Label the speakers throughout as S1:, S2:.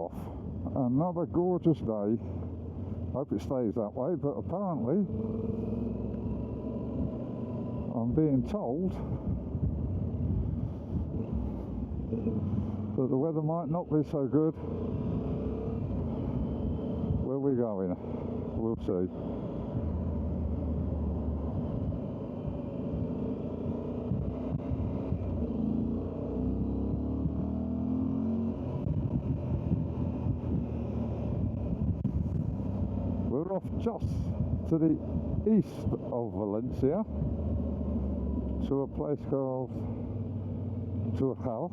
S1: off. Another gorgeous day. Hope it stays that way, but apparently I'm being told that the weather might not be so good. Where we going? We'll see. We're off just to the east of Valencia to a place called Tuejar,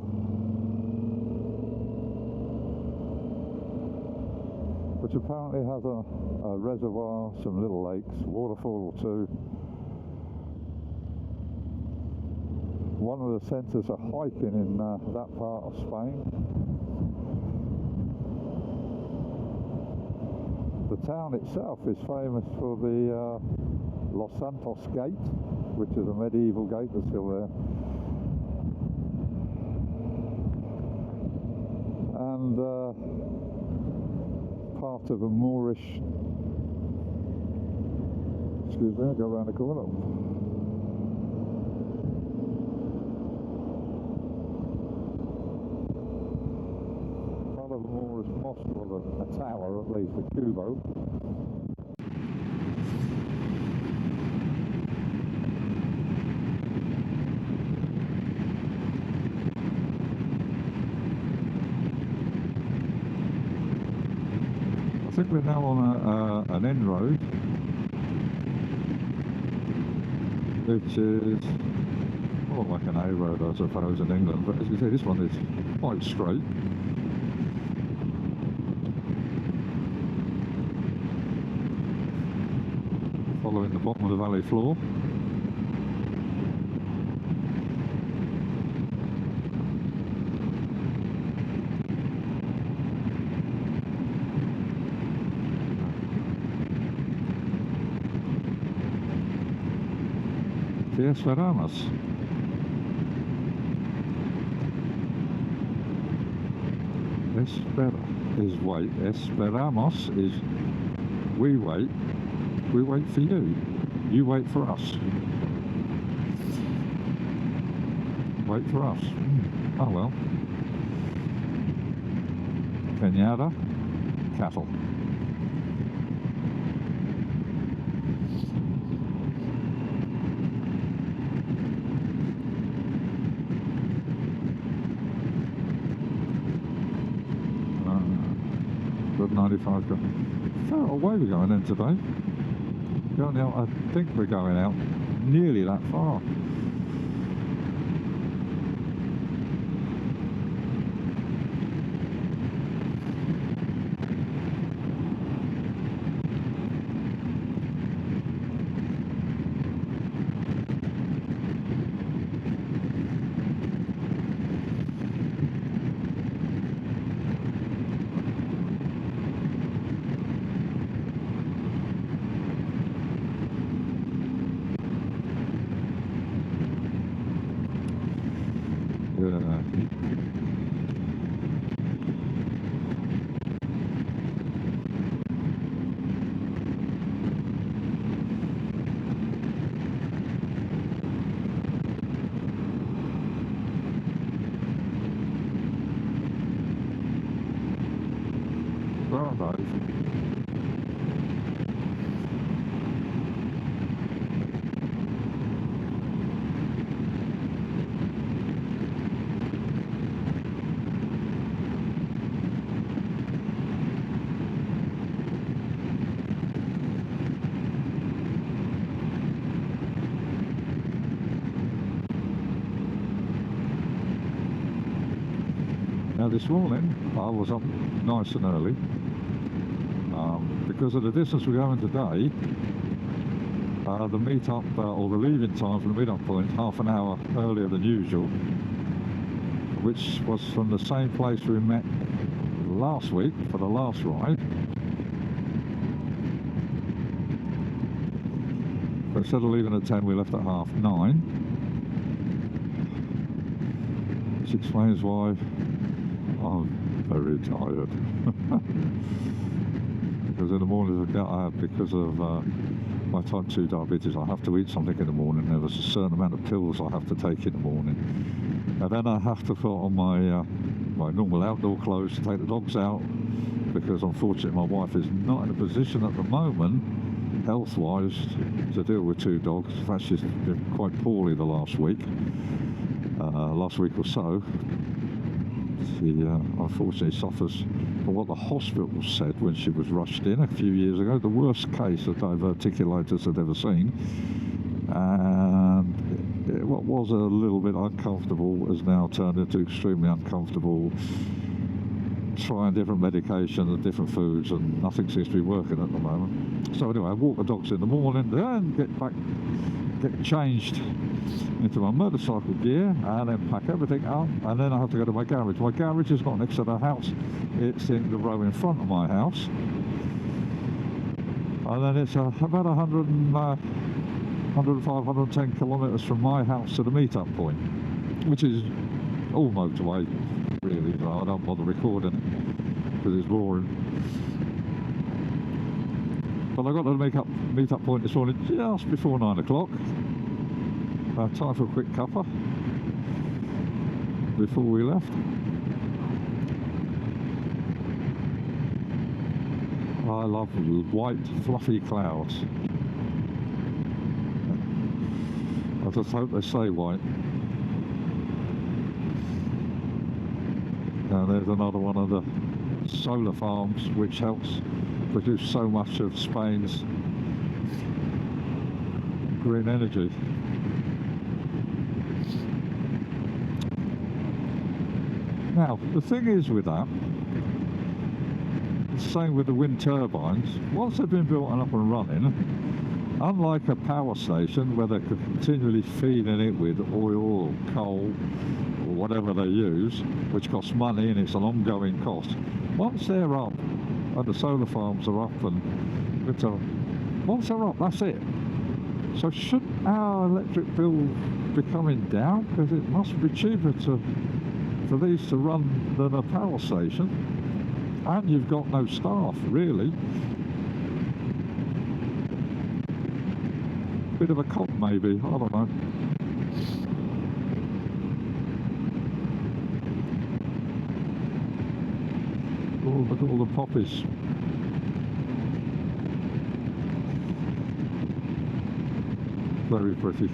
S1: which apparently has a reservoir, some little lakes, waterfall or two. One of the centres of hiking in that part of Spain. The town itself is famous for the Los Santos Gate, which is a medieval gate that's still there. And part of a Moorish, excuse me, I'll go around the corner. Part of a Moorish mosque, or a tower at least, a cubo. I think we're now on an end road, which is more like an A road, I suppose, in England, but as you say, this one is quite straight. Following the bottom of the valley floor. Esperamos. Espera is wait. Esperamos is we wait. We wait for you. You wait for us. Wait for us. Oh well. Cañada, cattle. Good 95 got far away we're going in today. Going out, I think we're going out nearly that far. Now this morning I was up nice and early because of the distance we're going today. The meet-up or the leaving time from the meet-up point half an hour earlier than usual, which was from the same place we met last week for the last ride. But instead of leaving at 10 we left at 9:30, which explains why very tired. Because in the mornings because of my type 2 diabetes, I have to eat something in the morning. There's a certain amount of pills I have to take in the morning. And then I have to put on my my normal outdoor clothes to take the dogs out, because unfortunately my wife is not in a position at the moment, health-wise, to deal with 2 dogs. In fact, she's been quite poorly the last week or so. She unfortunately suffers from what the hospital said when she was rushed in a few years ago, the worst case of diverticulitis I'd ever seen. And what was a little bit uncomfortable has now turned into extremely uncomfortable, trying different medications and different foods, and nothing seems to be working at the moment. So anyway, I walk the dogs in the morning, then get changed into my motorcycle gear, and then pack everything up, and then I have to go to my garage. My garage is not next to the house, it's in the row in front of my house, and then it's about 105, 110 kilometres from my house to the meet-up point, which is all motorway, really. So I don't bother recording it because it's boring. But I got to the meet-up point this morning just before 9 o'clock. Time for a quick cuppa before we left. I love white, fluffy clouds. I just hope they stay white. And there's another one of the solar farms which helps produce so much of Spain's green energy. Now, the thing is with that, the same with the wind turbines, once they've been built and up and running, unlike a power station where they're continually feeding it with oil or coal or whatever they use, which costs money and it's an ongoing cost, once they're up and the solar farms are up and once they're up, that's it. So shouldn't our electric bill be coming down? Because it must be cheaper for these to run than a power station, and you've got no staff really. Bit of a cop maybe, I don't know. Oh, look at all the poppies. Very pretty.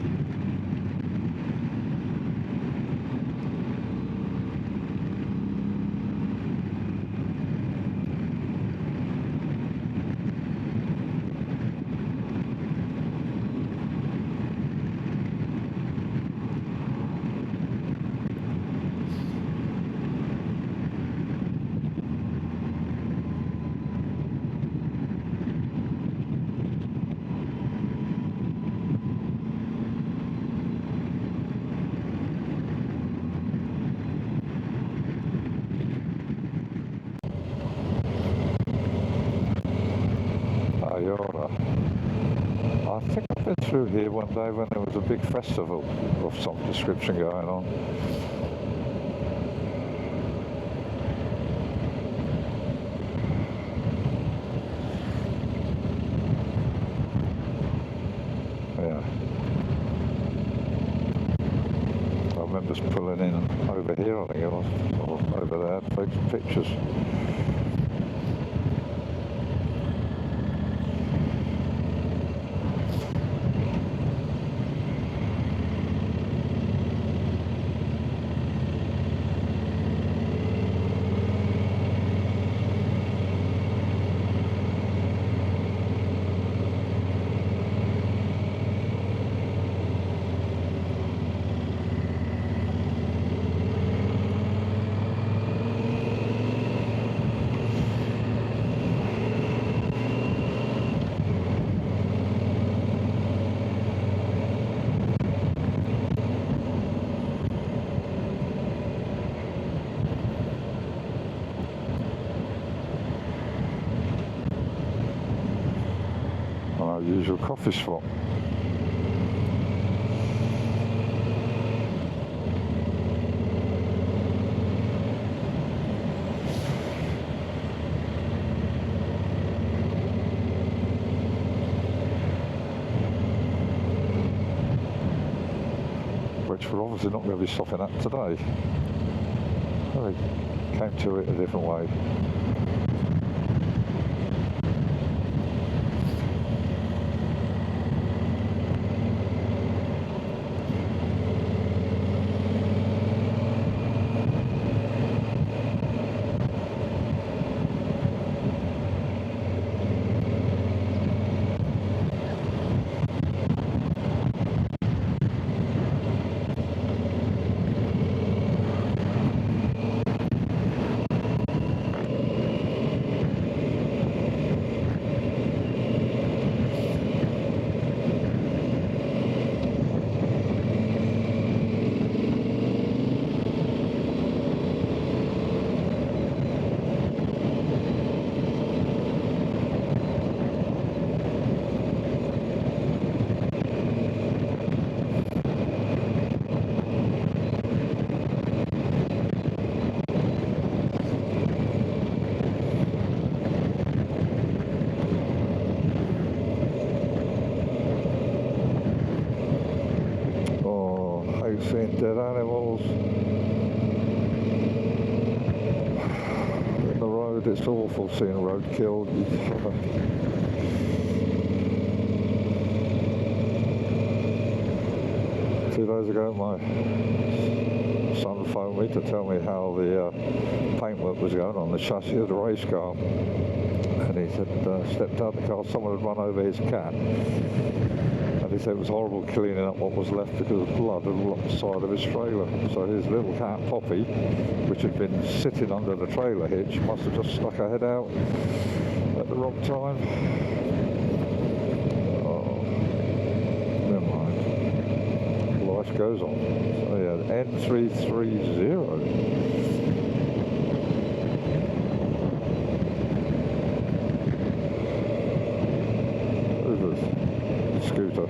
S1: I think I've been through here one day when there was a big festival of some description going on. Yeah. I remember us pulling in over here, I think it was, or over there, taking pictures. Our usual coffee spot. we're obviously not going to be stopping at today. We came to it a different way. Seeing dead animals in the road. It's awful seeing roadkill. 2 days ago my son phoned me to tell me how the paintwork was going on the chassis of the race car, and he said stepped out the car, someone had run over his cat. He said it was horrible cleaning up what was left because of blood all up the side of his trailer. So his little cat Poppy, which had been sitting under the trailer hitch, must have just stuck her head out at the wrong time. Oh, never mind. Life goes on. So yeah, N330. Scooter.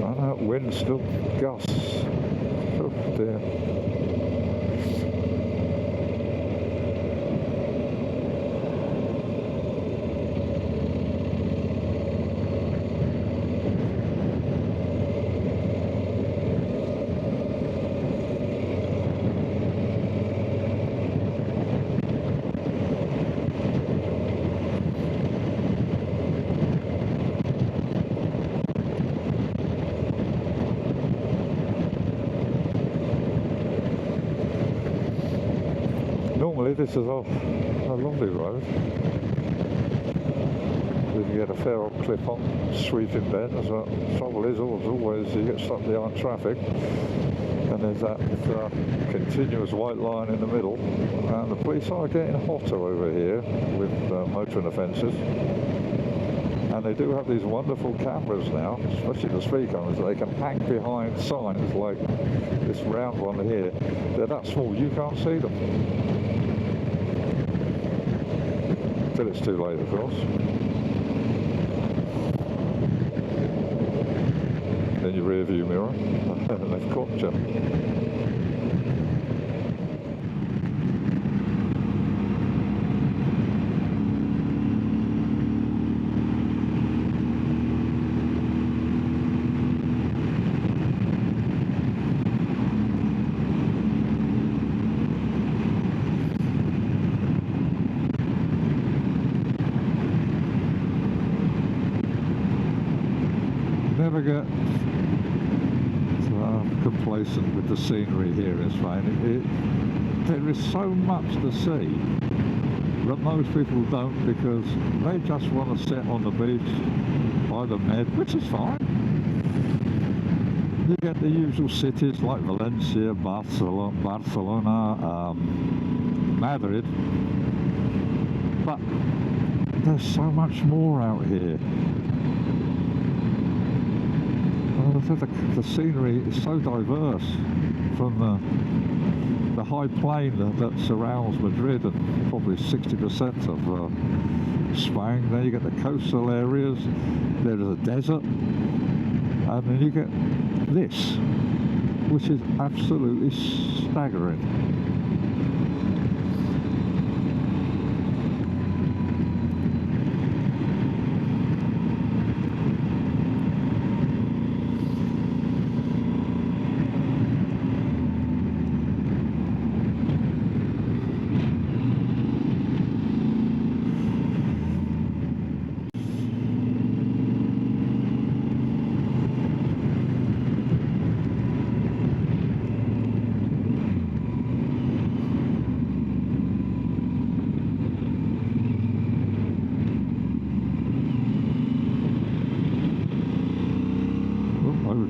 S1: And that wind still gusts. Oh dear. Normally this is a lovely road. You get a fair old clip on, sweeping bends. The trouble is, always you get stuck behind traffic, and there's that continuous white line in the middle, and the police are getting hotter over here with motoring offences. And they do have these wonderful cameras now, especially the speed cameras, that they can hang behind signs like this round one here. They're that small you can't see them. Till it's too late, of course. Then your rear view mirror, and they've caught you. Never get complacent with the scenery here in Spain. There is so much to see that most people don't, because they just want to sit on the beach by the Med, which is fine. You get the usual cities like Valencia, Barcelona, Madrid, but there's so much more out here. The scenery is so diverse, from the high plain that surrounds Madrid and probably 60% of Spain. Then you get the coastal areas, there is a desert, and then you get this, which is absolutely staggering.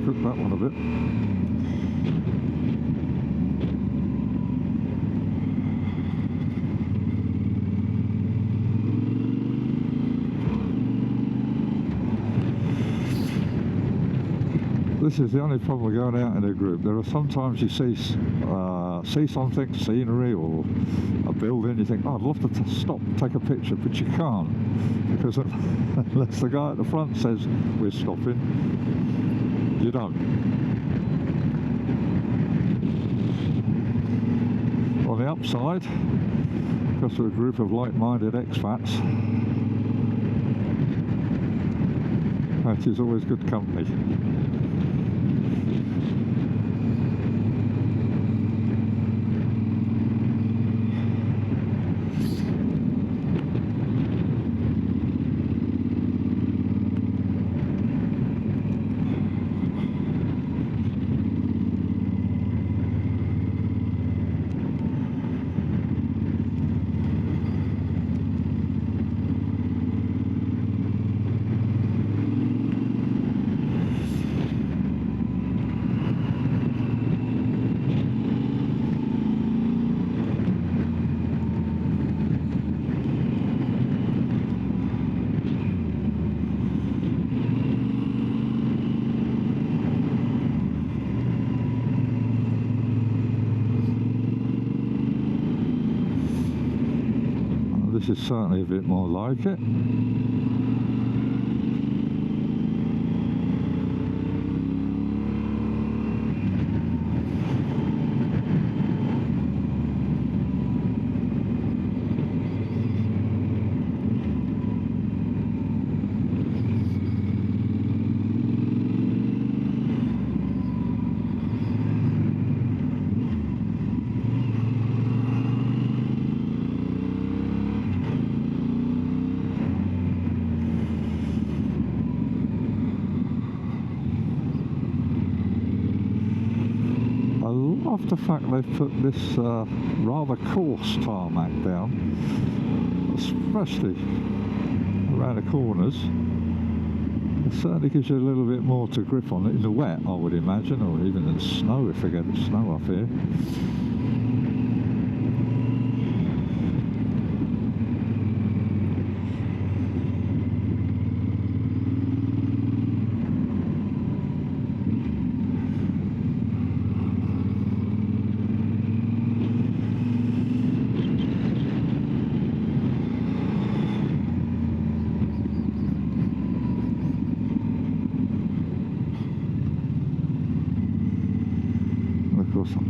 S1: cook that one a bit. This is the only problem with going out in a group. There are sometimes you see something, scenery or a building, you think, oh, I'd love to stop, take a picture, but you can't, because unless the guy at the front says we're stopping, you don't. On the upside, because we're a group of like-minded expats, that is always good company. This is certainly a bit more like it. Love the fact they've put this rather coarse tarmac down, especially around the corners. It certainly gives you a little bit more to grip on it in the wet, I would imagine, or even in snow if they get the snow up here.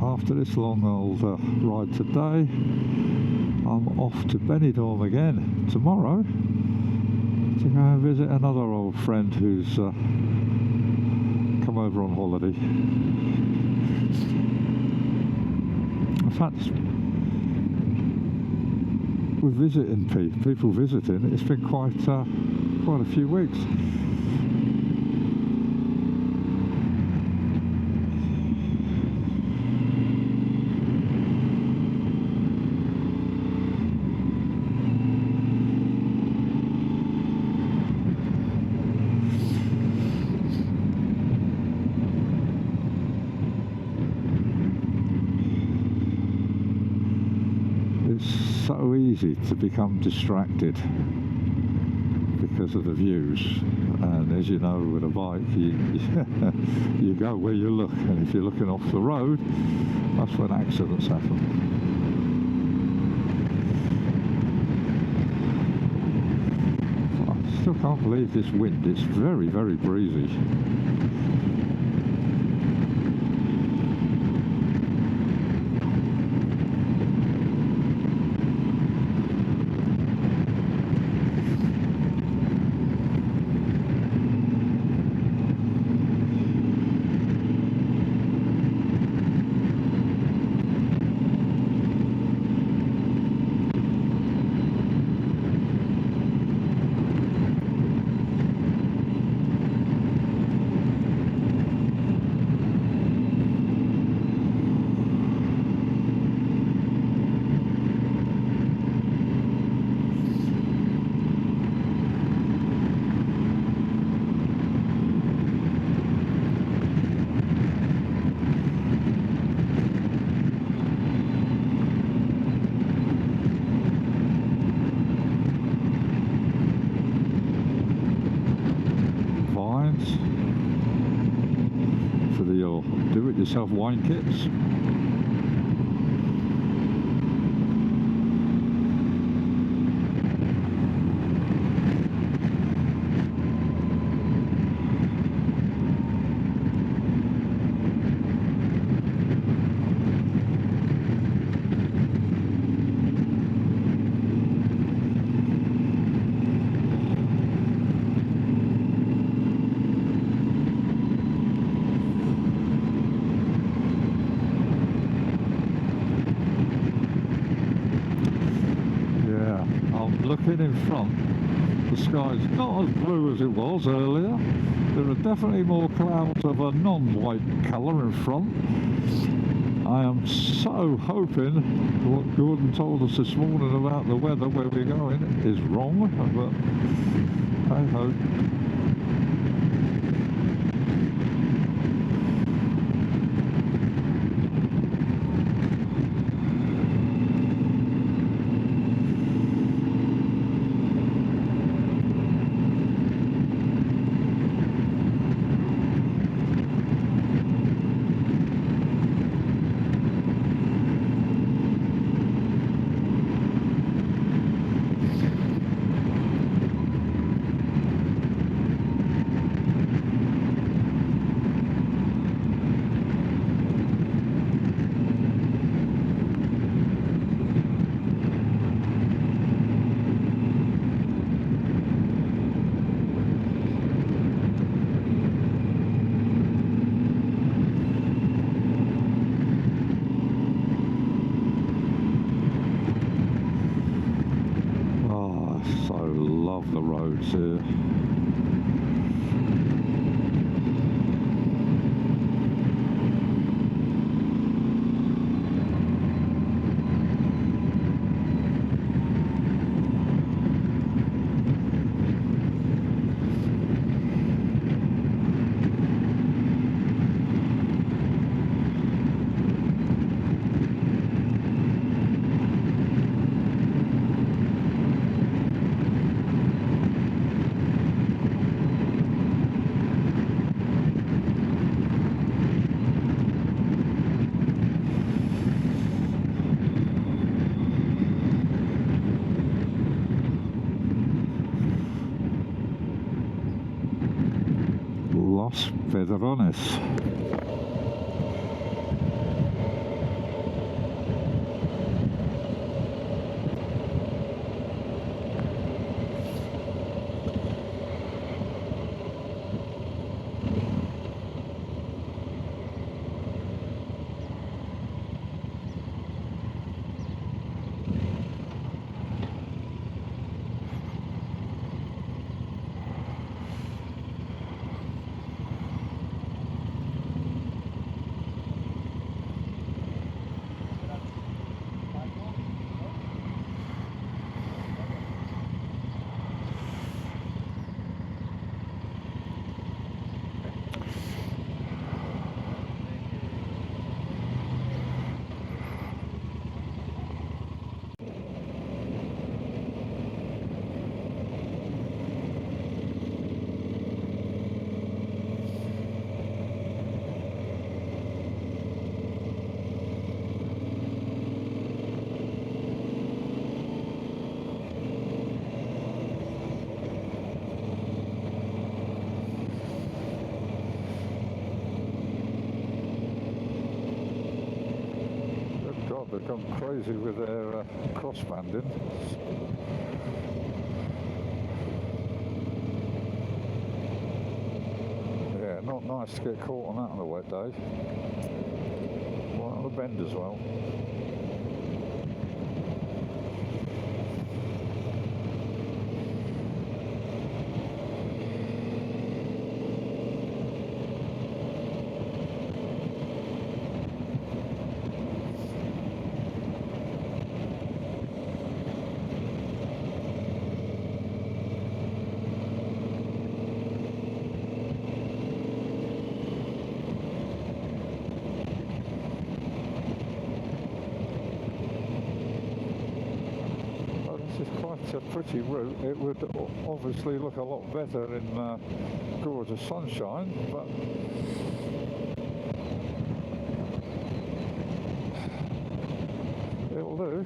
S1: After this long old ride today, I'm off to Benidorm again tomorrow to go and visit another old friend who's come over on holiday. In fact, with visiting people visiting, it's been quite a few weeks. So easy to become distracted because of the views, and as you know, with a bike you go where you look, and if you're looking off the road, that's when accidents happen. I still can't believe this wind. It's very, very breezy. yourself wine kits. Looking in front, the sky's not as blue as it was earlier. There are definitely more clouds of a non-white colour in front. I am so hoping what Gordon told us this morning about the weather where we're going is wrong, but hey ho. Love the roads here. Los Pedrones. They've gone crazy with their crossbanding. Yeah, not nice to get caught on that on a wet day. Right on the bend as well. It's a pretty route. It would obviously look a lot better in gorgeous sunshine, but do.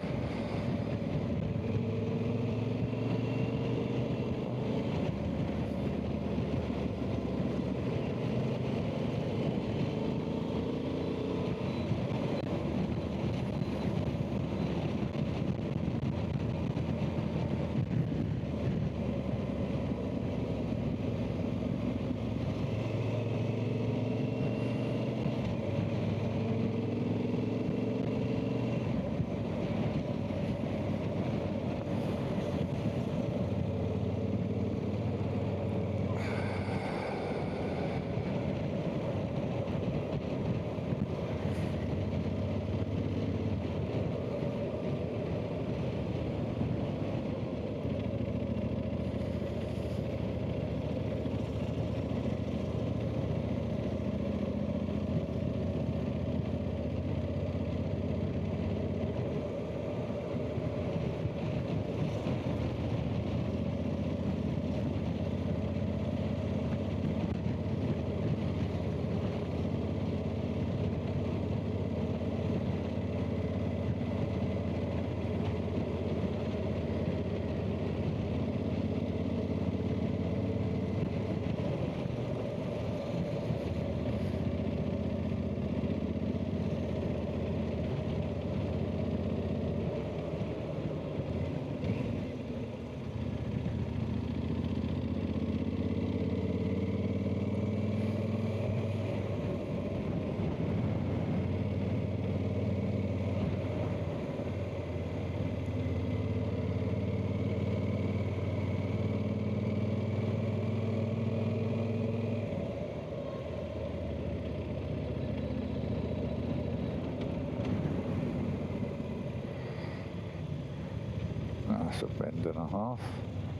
S1: That's a bend and a half.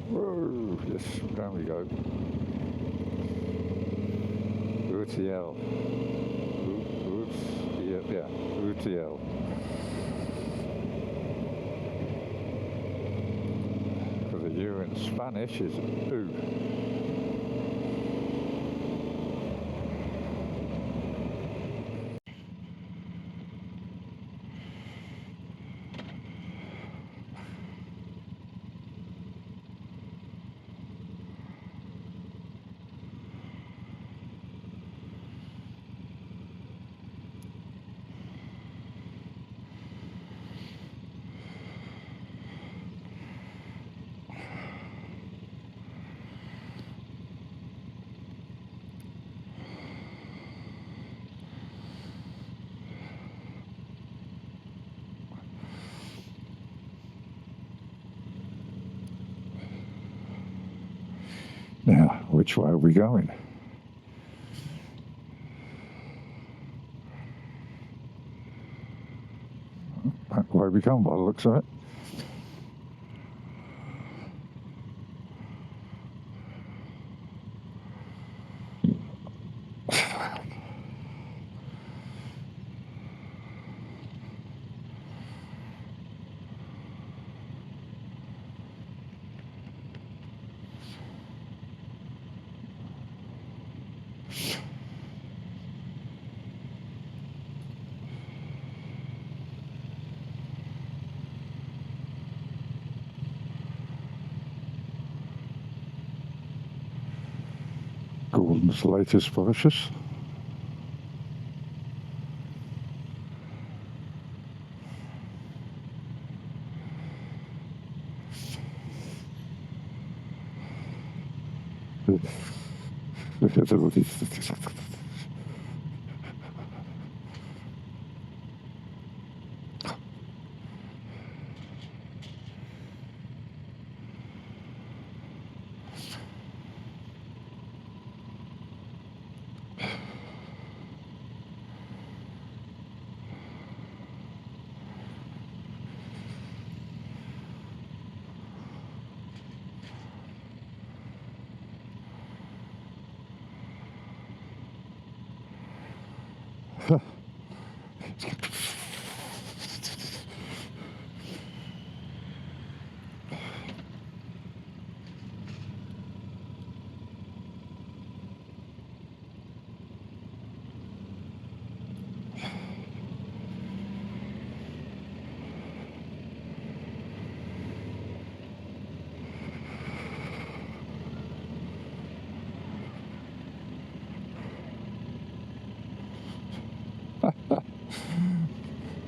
S1: Whoa, yes, down we go. UTL. UTL. Because the U in Spanish is U. Now, which way are we going? Back way we come by the looks of it. Gordon's latest purchase.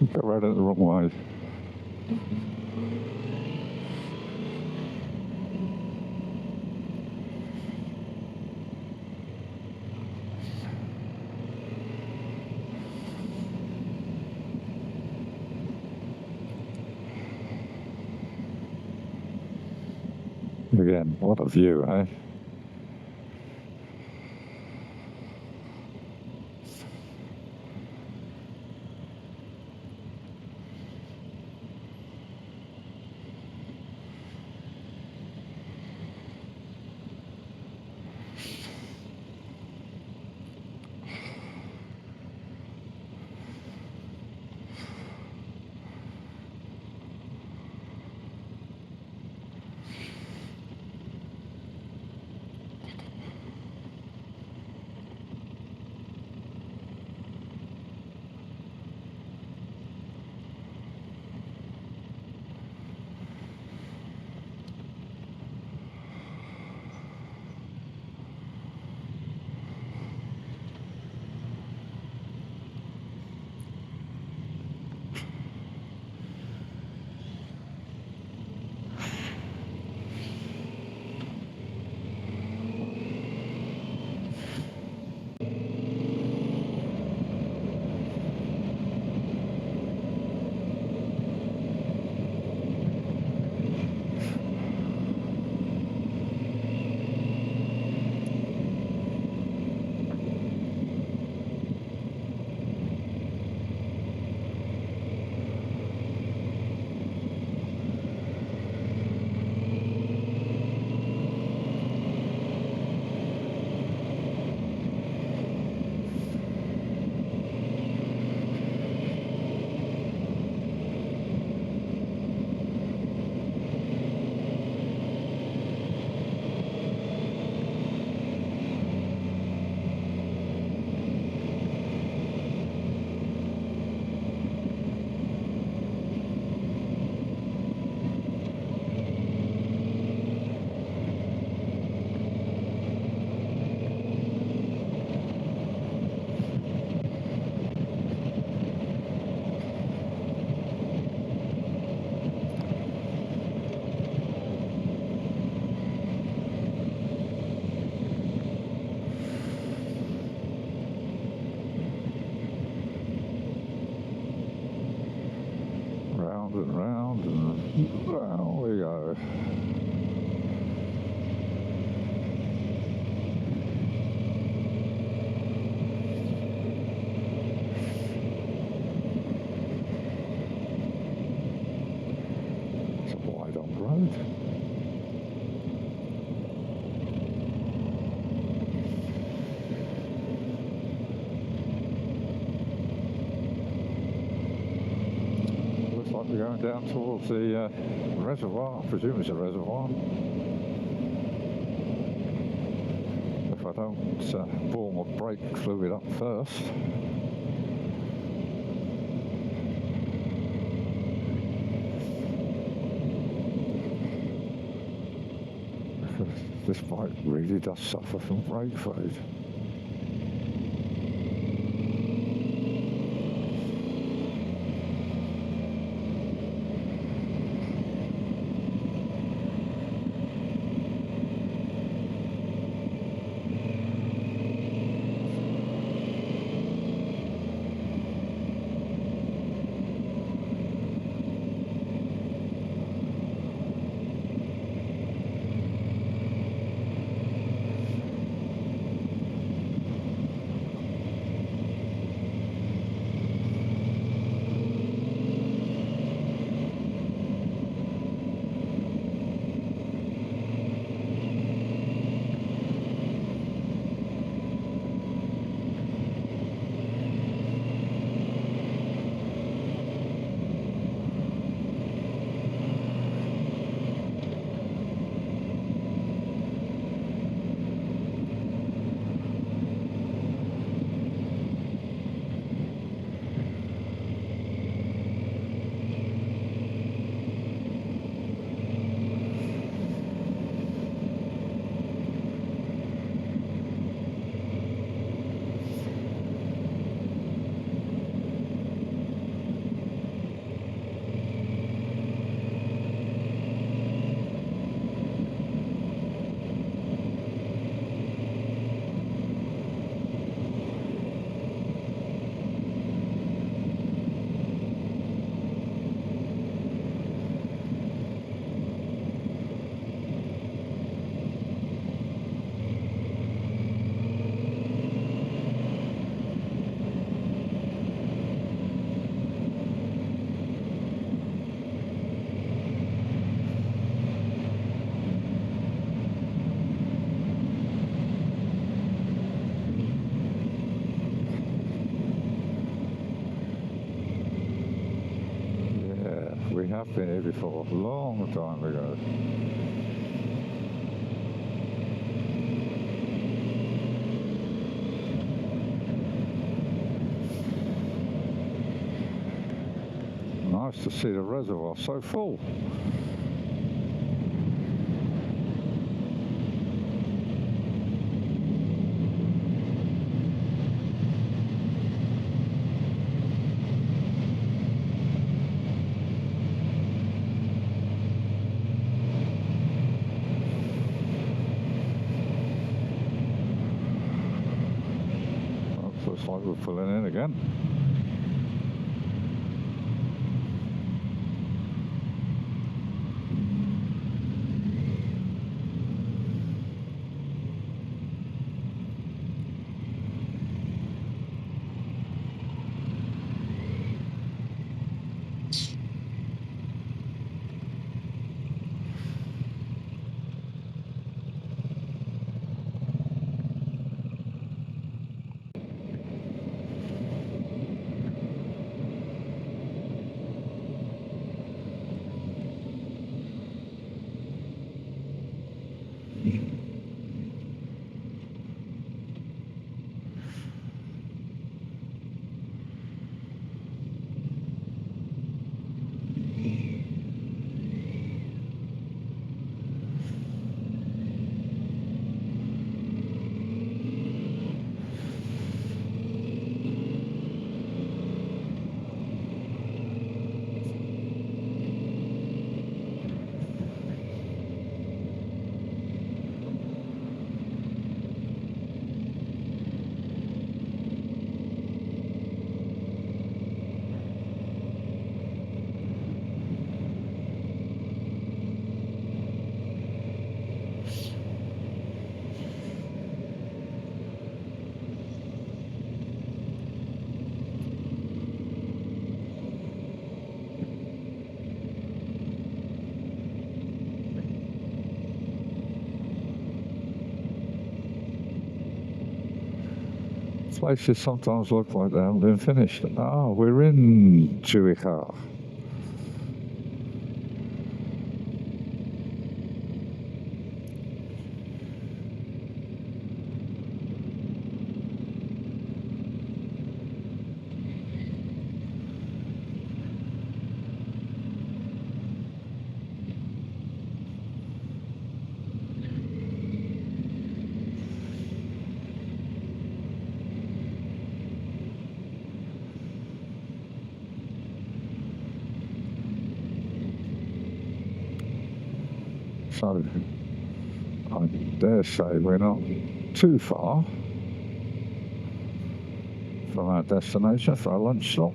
S1: Got round it the wrong way. Again, what a view, eh? Round and round and round we go. It's a wide on road. Looks like we're going down towards the reservoir. I presume it's a reservoir. If I don't bore my brake fluid up first. This bike really does suffer from brake fade. have been here before, a long time ago. Nice to see the reservoir so full. Looks like we're pulling in again. Places sometimes look like they haven't been finished. Ah, we're in Tuejar. So, I dare say we're not too far from our destination for our lunch stop.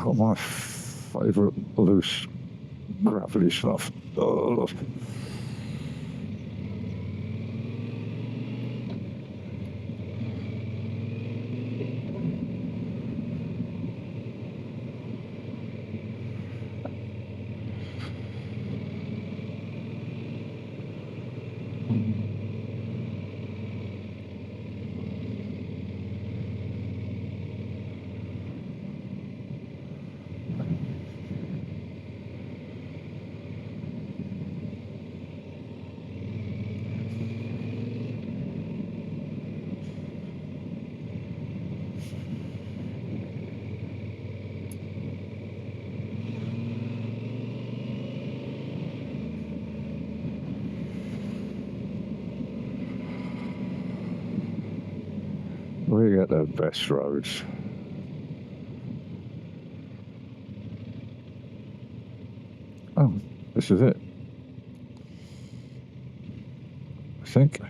S1: Oh, my favourite loose, gravelly stuff. Oh. We get the best roads. This is it, I think.